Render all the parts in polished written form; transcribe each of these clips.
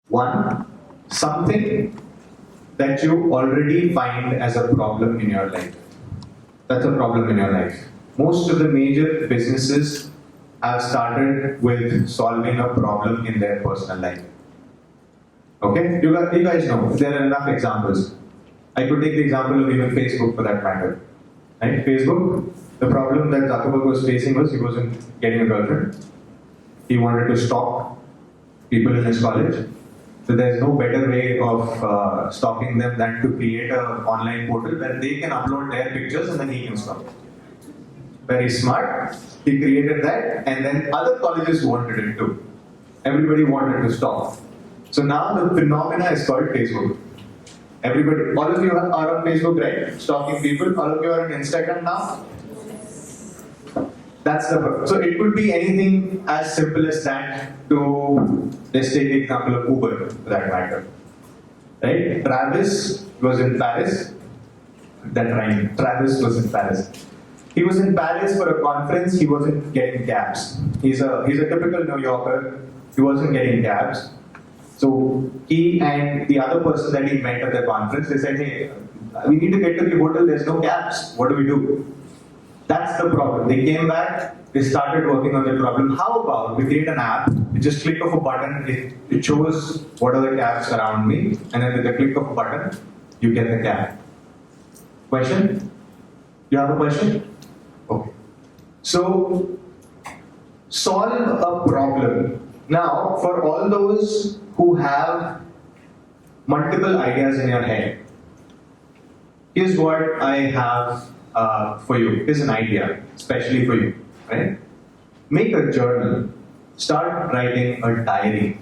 One, something that you already find as a problem in your life. That's a problem in your life. Most of the major businesses have started with solving a problem in their personal life. Okay? You guys know, there are enough examples. I could take the example of even Facebook for that matter. Right? Facebook, the problem that Zuckerberg was facing was he wasn't getting a girlfriend. He wanted to stalk people in his college. So there's no better way of stalking them than to create an online portal where they can upload their pictures and then he can stalk. Very smart. He created that, and then other colleges wanted it too. Everybody wanted to stalk. So now the phenomena is called Facebook. Everybody, all of you are on Facebook, right? Stalking people. All of you are on Instagram now. That's the. So it could be anything as simple as that to, let's take the example of Uber for that matter. Right? Travis was in Paris. That rhymed. Travis was in Paris. He was in Paris for a conference. He wasn't getting cabs. He's a typical New Yorker. He wasn't getting cabs. So he and the other person that he met at the conference, they said, hey, we need to get to the hotel, there's no cabs. What do we do? That's the problem. They came back, they started working on the problem. How about we create an app, you just click of a button, it shows what are the cabs around me, and then with the click of a button, you get the cab. Question? You have a question? Okay. So, solve a problem. Now, for all those who have multiple ideas in your head, here's what I have for you. Here's an idea, especially for you, right? Make a journal. Start writing a diary.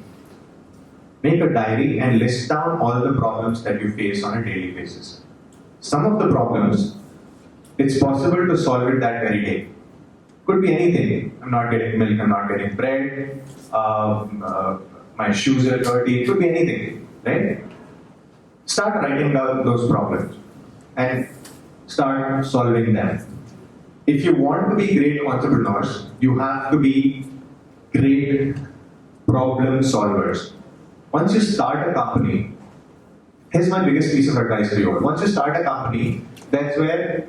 Make a diary and list down all the problems that you face on a daily basis. Some of the problems, it's possible to solve it that very day. Could be anything. I'm not getting milk, I'm not getting bread, my shoes are dirty, it could be anything, right? Start writing down those problems and start solving them. If you want to be great entrepreneurs, you have to be great problem solvers. Once you start a company, here's my biggest piece of advice for you all. Once you start a company, that's where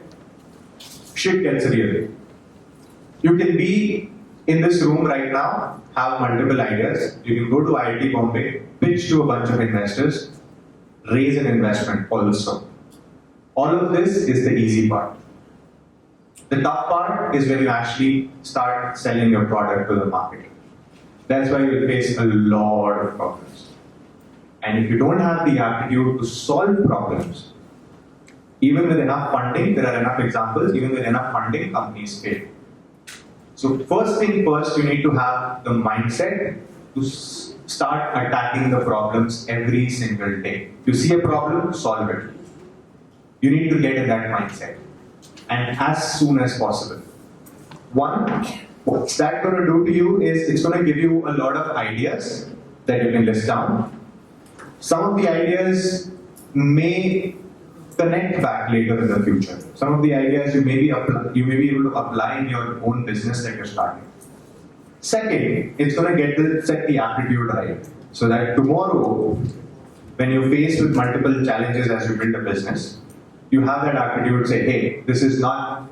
shit gets real. You can be in this room right now, have multiple ideas. You can go to IIT Bombay, pitch to a bunch of investors, raise an investment also. All of this is the easy part. The tough part is when you actually start selling your product to the market. That's why you will face a lot of problems. And if you don't have the aptitude to solve problems, even with enough funding, there are enough examples, even with enough funding, companies fail. So first thing first, you need to have the mindset to start attacking the problems every single day. You see a problem, solve it. You need to get in that mindset. And as soon as possible. One, what's that going to do to you is it's going to give you a lot of ideas that you can list down. Some of the ideas may connect back later in the future. Some of the ideas you may be able to apply in your own business that you're starting. Second, it's going to set the aptitude right, so that tomorrow, when you're faced with multiple challenges as you build a business, you have that aptitude to say, hey, this is not.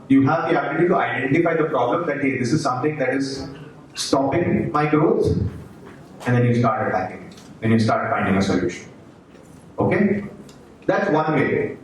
You have the aptitude to identify the problem that hey, this is something that is stopping my growth, and then you start attacking it. Then you start finding a solution. Okay? That's one way.